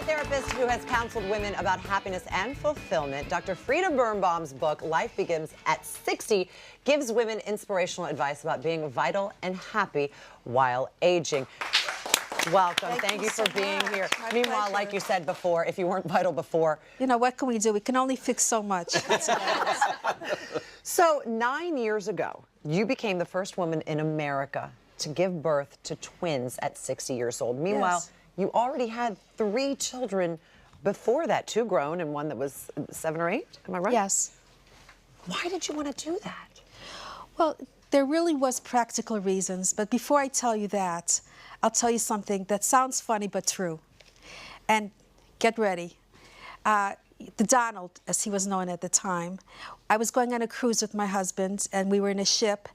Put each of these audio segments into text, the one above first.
therapist who has counseled women about happiness and fulfillment, Dr. Frieda Birnbaum's book, Life Begins at 60, gives women inspirational advice about being vital and happy while aging. Welcome. Thank you for being here. Meanwhile, pleasure. like you said before, if you weren't vital before. You know, what can we do? We can only fix so much. That's all it is. So 9 years ago, you became the first woman in America to give birth to twins at 60 years old. Meanwhile, Yes. you already had 3 children before that, 2 grown and 1 that was 7 or 8. Am I right? Yes. Why did you want to do that? Well, there really was practical reasons, but before I tell you that, I'll tell you something that sounds funny but true. And get ready. The Donald, as he was known at the time, I was going on a cruise with my husband, and we were in a ship,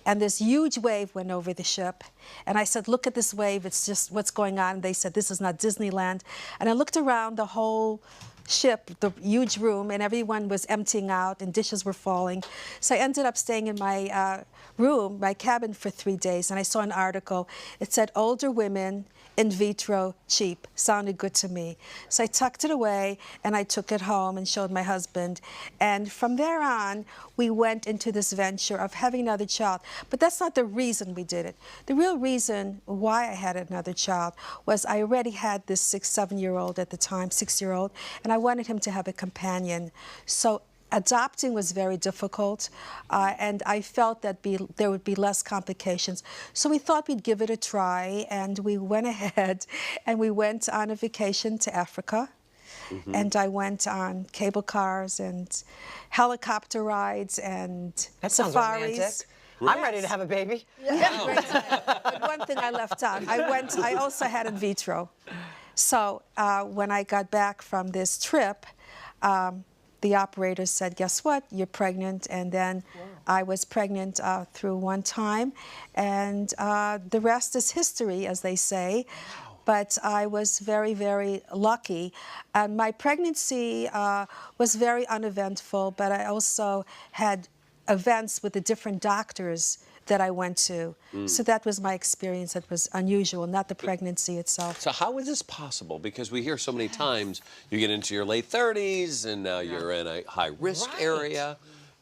and this huge wave went over the ship. And I said, look at this wave, it's just what's going on. And they said, this is not Disneyland. And I looked around the whole ship, the huge room, and everyone was emptying out and dishes were falling. So I ended up staying in my room, my cabin, for 3 days, and I saw an article. It said, older women, in vitro, cheap. Sounded good to me. So I tucked it away and I took it home and showed my husband. And from there on, we went into this venture of having another child. But that's not the reason we did it. The real reason why I had another child was I already had this 7-year-old at the time, 6-year-old, and I wanted him to have a companion. So adopting was very difficult, and I felt that there would be less complications. So we thought we'd give it a try, and we went ahead and we went on a vacation to Africa. And I went on cable cars and helicopter rides and That sounds safaris. romantic. I'm ready to have a baby. Yeah, great time. But one thing I left out, I also had in vitro. So when I got back from this trip, the operator said, guess what, you're pregnant. And then I was pregnant through one time. And the rest is history, as they say. But I was very, very lucky. And my pregnancy was very uneventful, but I also had events with the different doctors that I went to. So that was my experience that was unusual, not the pregnancy itself. So how is this possible? Because we hear so many times you get into your late 30s and now you're in a high-risk area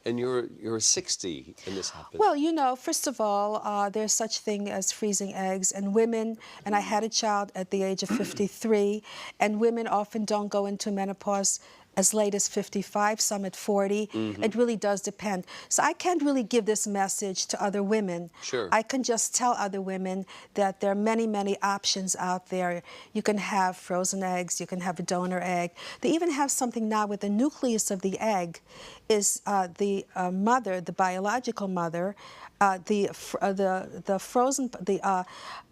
and you're 60 and this happens. Well, you know, first of all, there's such thing as freezing eggs, and women, and I had a child at the age of 53, and women often don't go into menopause as late as 55, some at 40. It really does depend. So I can't really give this message to other women. Sure. I can just tell other women that there are many, many options out there. You can have frozen eggs, you can have a donor egg. They even have something now with the nucleus of the egg is the mother, the biological mother, the frozen,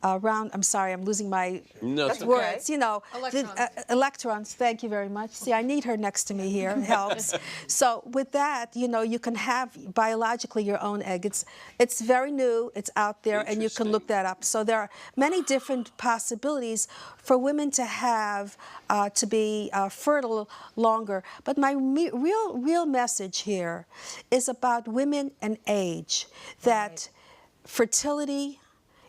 round, I'm sorry, I'm losing my words, you know. Electrons. Electrons, thank you very much. See, I need her next to me here, it helps. So with that, you know, you can have biologically your own egg. It's very new, it's out there, and you can look that up. So there are many different possibilities for women to have, to be fertile longer. But my real message here is about women and age, that fertility,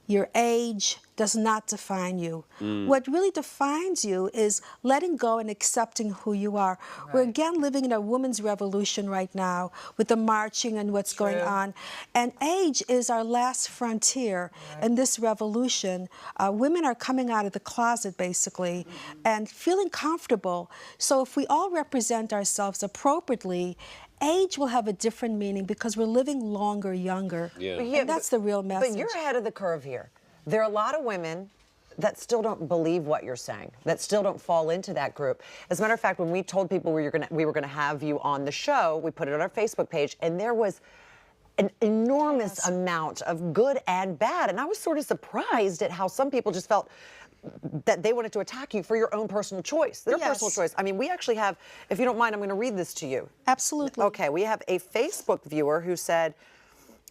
your age does not define you. What really defines you is letting go and accepting who you are. We're again living in a women's revolution right now with the marching and what's going on. And age is our last frontier in this revolution. Women are coming out of the closet, basically, and feeling comfortable. So if we all represent ourselves appropriately, age will have a different meaning because we're living longer, younger. And that's the real message. But you're ahead of the curve here. There are a lot of women that still don't believe what you're saying, that still don't fall into that group. As a matter of fact, when we told people we were gonna have you on the show, we put it on our Facebook page, and there was an enormous amount of good and bad. And I was sort of surprised at how some people just felt that they wanted to attack you for your own personal choice, their personal choice. I mean, we actually have, if you don't mind, I'm going to read this to you. Absolutely. Okay, we have a Facebook viewer who said,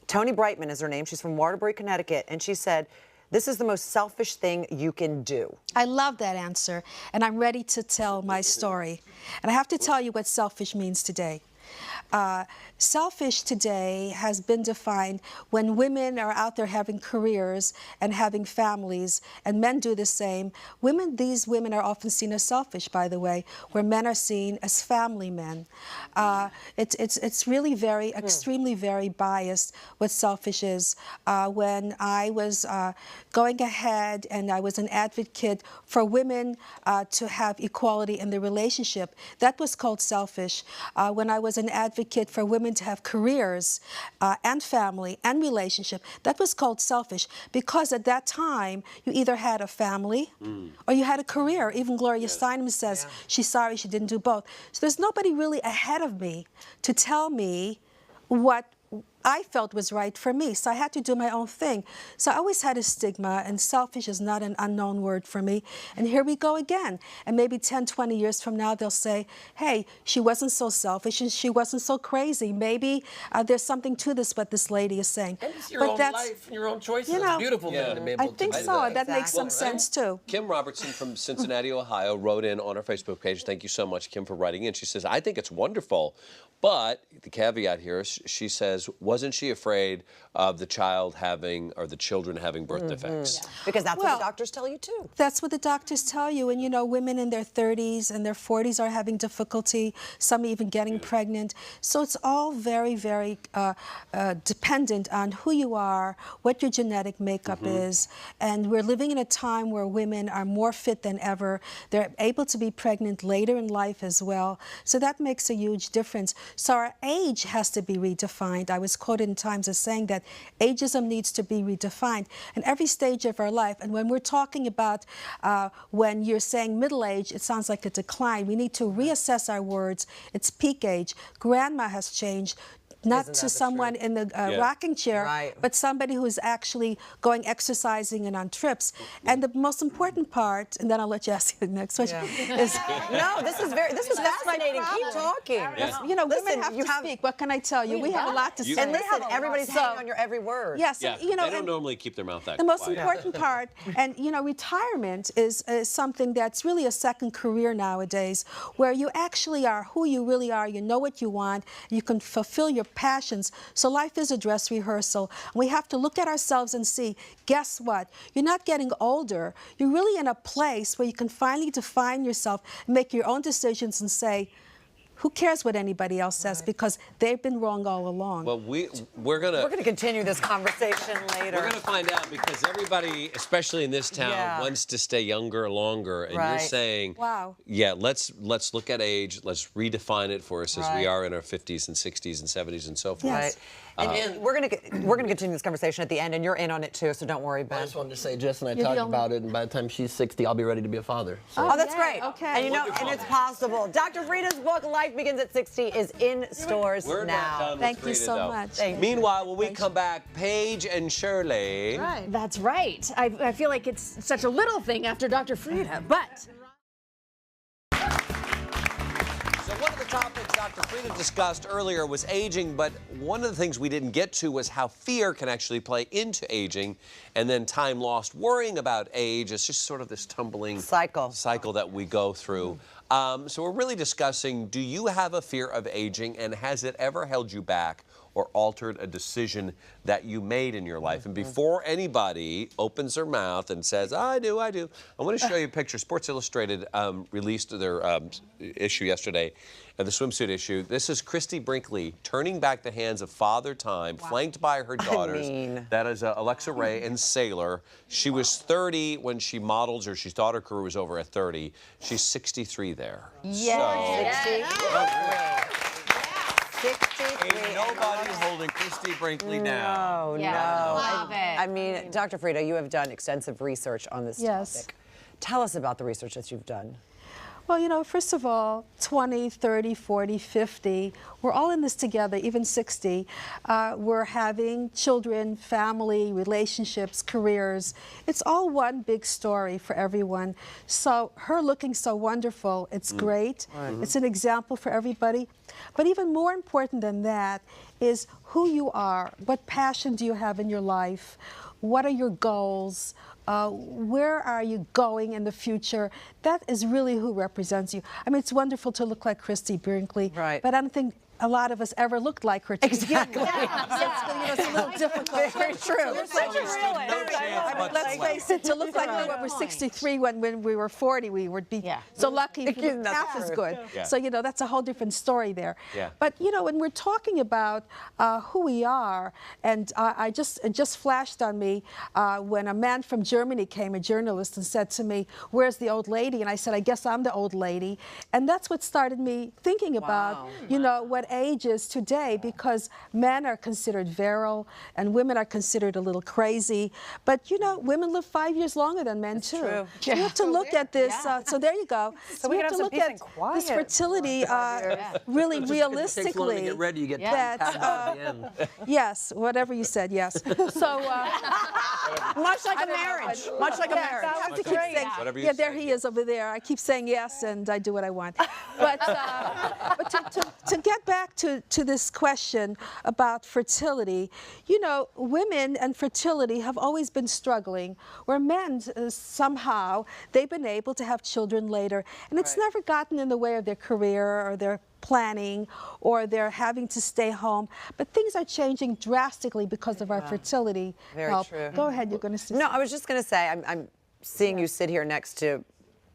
Tony Brightman is her name, she's from Waterbury, Connecticut, and she said, this is the most selfish thing you can do. I love that answer, and I'm ready to tell my story. And I have to tell you what selfish means today. Selfish today has been defined when women are out there having careers and having families, and men do the same. These women are often seen as selfish, by the way, where men are seen as family men. It's really very, extremely very biased what selfish is. When I was going ahead and I was an advocate for women to have equality in their relationship, that was called selfish. When I was an advocate for women to have careers and family and relationship, that was called selfish, because at that time you either had a family or you had a career. Even Gloria Steinem says she's sorry she didn't do both. So there's nobody really ahead of me to tell me what I felt was right for me, so I had to do my own thing. So I always had a stigma, and selfish is not an unknown word for me. And here we go again. And maybe 10, 20 years from now, they'll say, hey, she wasn't so selfish and she wasn't so crazy. Maybe there's something to this, what this lady is saying. And it's your own life, your own choices. It's a beautiful thing to be able I think to do so. that. That makes some sense, too. Kim Robertson from Cincinnati, Ohio, wrote in on our Facebook page. Thank you so much, Kim, for writing in. She says, I think it's wonderful, but the caveat here is, she says, wasn't she afraid of the child having, or the children having birth defects? Yeah. Because that's what the doctors tell you, too. That's what the doctors tell you. And, you know, women in their 30s and their 40s are having difficulty, some even getting pregnant. So it's all very, very dependent on who you are, what your genetic makeup is. And we're living in a time where women are more fit than ever. They're able to be pregnant later in life as well. So that makes a huge difference. So our age has to be redefined. I was quoted in Times as saying that ageism needs to be redefined in every stage of our life. And when we're talking about when you're saying middle age, it sounds like a decline. We need to reassess our words. It's peak age. Grandma has changed. Not to someone in the rocking chair, but somebody who's actually going exercising and on trips. And the most important part, and then I'll let you ask the next question, is no, this is fascinating. Keep talking. You know, women have to speak. What can I tell you? We have a lot to say. And listen, everybody's hanging on your every word. Yes, you know, they don't normally keep their mouth that the most quiet. important part, and you know, retirement is something that's really a second career nowadays, where you actually are who you really are. You know what you want. You can fulfill your passions. So life is a dress rehearsal. We have to look at ourselves and see, guess what? You're not getting older. You're really in a place where you can finally define yourself, make your own decisions and say, who cares what anybody else says, because they've been wrong all along. Well, we're gonna continue this conversation later. We're gonna find out, because everybody, especially in this town, wants to stay younger longer, and you're saying, wow, yeah, let's look at age, let's redefine it for us as we are in our 50s and 60s and 70s and so forth. Yes. And we're gonna continue this conversation at the end, and you're in on it too, so don't worry, Ben. I just wanted to say, Jess and I talked about it, and by the time she's 60, I'll be ready to be a father. So. Oh, that's great. Okay. And you know, and it's possible. Dr. Frieda's book, Life Begins at 60, is in stores We're now. not done with Thank you Frieda, so though. much. Meanwhile, when we come back, Paige and Shirley. Right. That's right. I feel like it's such a little thing after Dr. Frieda, but... So one of the topics Dr. Frieda discussed earlier was aging, but one of the things we didn't get to was how fear can actually play into aging, and then time lost worrying about age. It's just sort of this tumbling cycle that we go through. So we're really discussing, do you have a fear of aging, and has it ever held you back or altered a decision that you made in your life? And before anybody opens their mouth and says, I do, I want to show you a picture. Sports Illustrated released their issue yesterday, the swimsuit issue. This is Christy Brinkley turning back the hands of Father Time, flanked by her daughters. That is Alexa Ray and Sailor. She was 30 when she modeled, or she thought her career was over at 30. She's 63 there. Ain't nobody holding Christy Brinkley down. No. Love it. I mean, Dr. Frieda, you have done extensive research on this topic. Tell us about the research that you've done. Well, you know, first of all, 20, 30, 40, 50, we're all in this together, even 60. We're having children, family, relationships, careers. It's all one big story for everyone. So her looking so wonderful, it's great. It's an example for everybody. But even more important than that is who you are. What passion do you have in your life? What are your goals? Where are you going in the future? That is really who represents you. I mean, it's wonderful to look like Christy Brinkley, but I don't think a lot of us ever looked like her to begin with. It's a little difficult. Very true. Let's face it, to look like we were 63 when we were 40, we would be so lucky if we looked half as good. So, that's a whole different story there. But, when we're talking about who we are, and it just flashed on me when a man from Germany came, a journalist, and said to me, "Where's the old lady?" And I said, "I guess I'm the old lady." And that's what started me thinking about, what age is today, because men are considered virile and women are considered a little crazy. But, women live 5 years longer than men, too. True. You have to look at this. So there you go. So we have have to some look peace at and quiet. this fertility really It takes long to realistically. get ready, you get that, tapped out at the end. Yes, whatever you said, yes. So Much like a marriage. Much like a marriage. I have to keep saying, Whatever you there say. he is over there. I keep saying yes, and I do what I want. But to get back to this question about fertility, women and fertility have always been struggling, where men somehow they've been able to have children later, and it's never gotten in the way of their career or their planning or they're having to stay home. But things are changing drastically because of our fertility help. True. Go ahead, you're going to say. No, I was just going to say, I'm seeing you sit here next to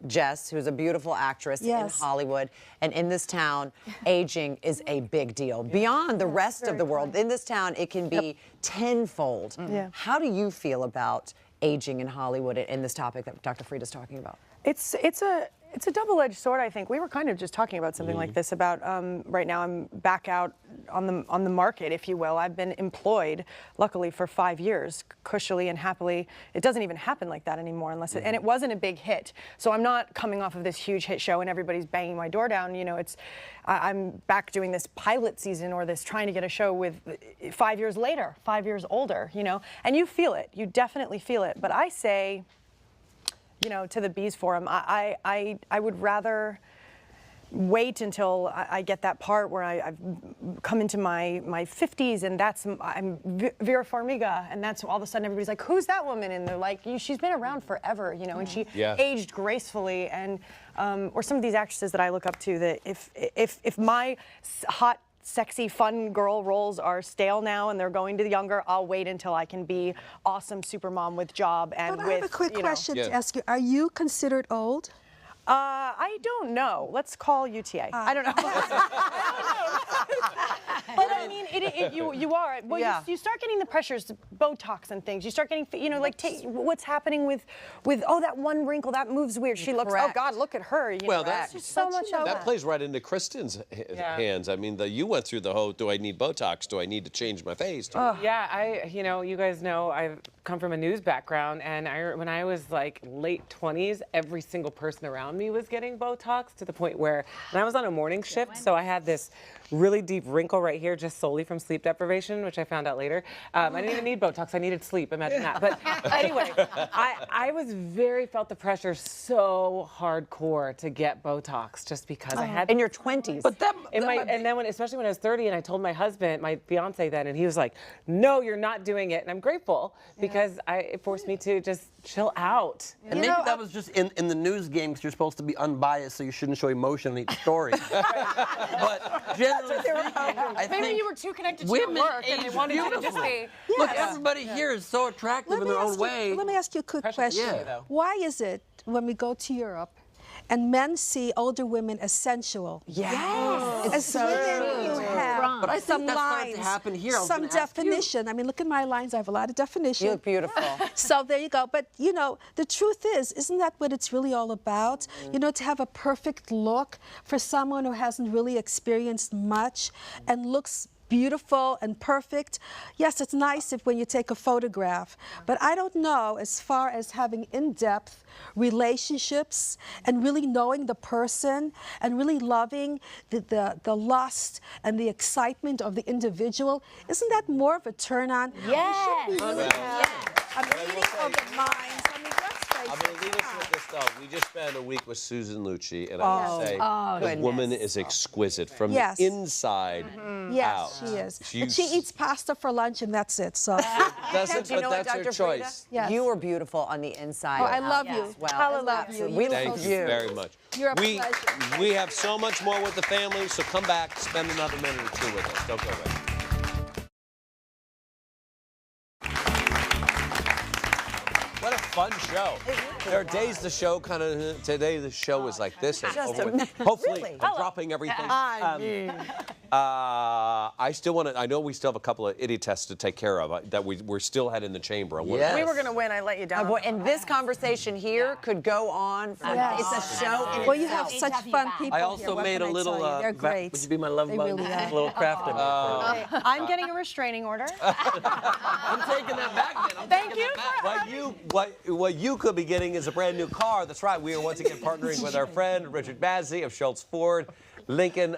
Jess, who's a beautiful actress in Hollywood. And in this town, aging is a big deal. Beyond the rest of the world, in this town, it can be tenfold. How do you feel about aging in Hollywood and this topic that Dr. Frieda's talking about? It's a double-edged sword, I think. We were kind of just talking about something like this about right now I'm back out on the market, if you will. I've been employed, luckily, for 5 years, cushily and happily. It doesn't even happen like that anymore unless and it wasn't a big hit. So I'm not coming off of this huge hit show and everybody's banging my door down. I'm back doing this pilot season or this trying to get a show with 5 years later, 5 years older, and you feel it. You definitely feel it. But I say, to the Bees Forum, I would rather wait until I get that part where I've come into my 50s and I'm Vera Farmiga, and that's all of a sudden everybody's like, who's that woman? And they're like, she's been around forever, and she aged gracefully, and or some of these actresses that I look up to, that if my hot, sexy, fun girl roles are stale now and they're going to the younger, I'll wait until I can be awesome supermom with job and I have a quick question to ask you. Are you considered old? I don't know. Let's call UTA. I don't know. But I mean, you are. Well, you start getting the pressures, Botox and things. You start getting, what's happening with that one wrinkle that moves weird. She looks. Oh God, look at her. Well, that's just so much of that plays right into Kristen's hands. I mean, you went through the whole, do I need Botox? Do I need to change my face? Yeah, you guys know I've come from a news background, and when I was like late 20s, every single person around me was getting Botox, to the point where, and I was on a morning shift, so I had this really deep wrinkle right here just solely from sleep deprivation, which I found out later. I didn't even need Botox, I needed sleep, imagine that. But anyway, I felt the pressure so hardcore to get Botox just because I had. In your 20s. But especially when I was 30 and I told my husband, my fiance then, and he was like, no, you're not doing it. And I'm grateful because it forced me to just chill out. And maybe that was just in the news game, because you're supposed to be unbiased, so you shouldn't show emotion in each story. But generally speaking, I think maybe you were too connected to your work and they wanted you to just be. Look, everybody here is so attractive in their own way. Let me ask you a quick question. Why is it when we go to Europe and men see older women as sensual? Yes. As women, you have But I some think that's starting lines, to happen here. I was some gonna ask you. definition. I mean, look at my lines. I have a lot of definition. You look beautiful. So there you go. But, the truth isn't that what it's really all about? To have a perfect look for someone who hasn't really experienced much and looks beautiful and perfect. Yes, it's nice when you take a photograph, but I don't know, as far as having in-depth relationships and really knowing the person and really loving the lust and the excitement of the individual, isn't that more of a turn on? Yes. We should be really have a meeting of the minds. I mean, let's face I'm going to leave us with this, though. We just spent a week with Susan Lucci, and I have to say, the woman is exquisite from the inside out. Yes, she is. And she eats pasta for lunch, and that's it. So Doesn't, You know but what, that's her Dr. choice. Frieda? Yes. You are beautiful on the inside. Oh, I love you. as well. I love you. We Thank love you very much. You're a pleasure. We have so much more with the family, so come back, spend another minute or two with us. Don't go away. What a fun show. There are days the show today the show is like this. And over with. Hopefully, Really? I'm dropping everything. I still want to, I know we still have a couple of idiot tests to take care of that we're still had in the chamber. Yes. We were going to win. I let you down. And this conversation here could go on for it's a show in Well, you have itself. such fun people I here. also What made can a I little. tell you? They're great. Would you be my love They bug? really are. A little craft of it. I'm getting a restraining order. I'm taking that back, then. Thank you. What you could be getting is a brand new car. That's right. We are once again partnering with our friend Richard Bazzi of Schultz Ford. Lincoln,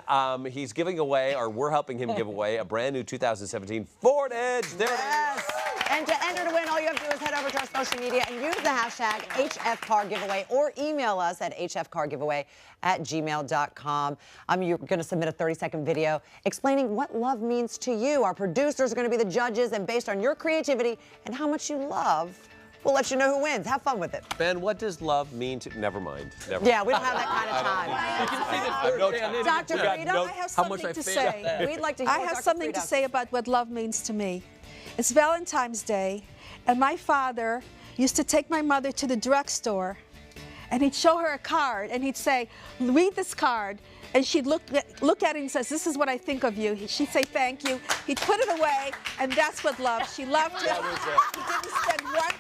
he's giving away, or we're helping him give away, a brand new 2017 Ford Edge. There it is. And to enter to win, all you have to do is head over to our social media and use the hashtag HFCarGiveaway or email us at hfcargiveaway@gmail.com. You're going to submit a 30-second video explaining what love means to you. Our producers are going to be the judges, and based on your creativity and how much you love, we'll let you know who wins. Have fun with it. Ben, what does love mean to... Never mind. Yeah, we don't have that kind of time. Dr. Frieda, I have something to say. We'd like to hear I have something to say about what love means to me. It's Valentine's Day, and my father used to take my mother to the drugstore, and he'd show her a card, and he'd say, read this card. And she'd look at it and says, this is what I think of you. She'd say, thank you. He'd put it away, and that's what love. She loved him. He didn't spend one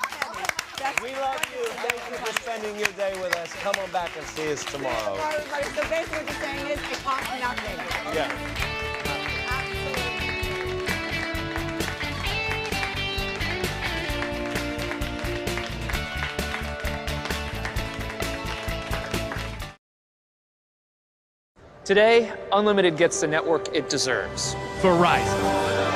penny. We love you. Thank you for spending your day with us. Come on back and see us tomorrow. So basically what you're saying is it costs nothing. Yeah. Today, Unlimited gets the network it deserves. Verizon.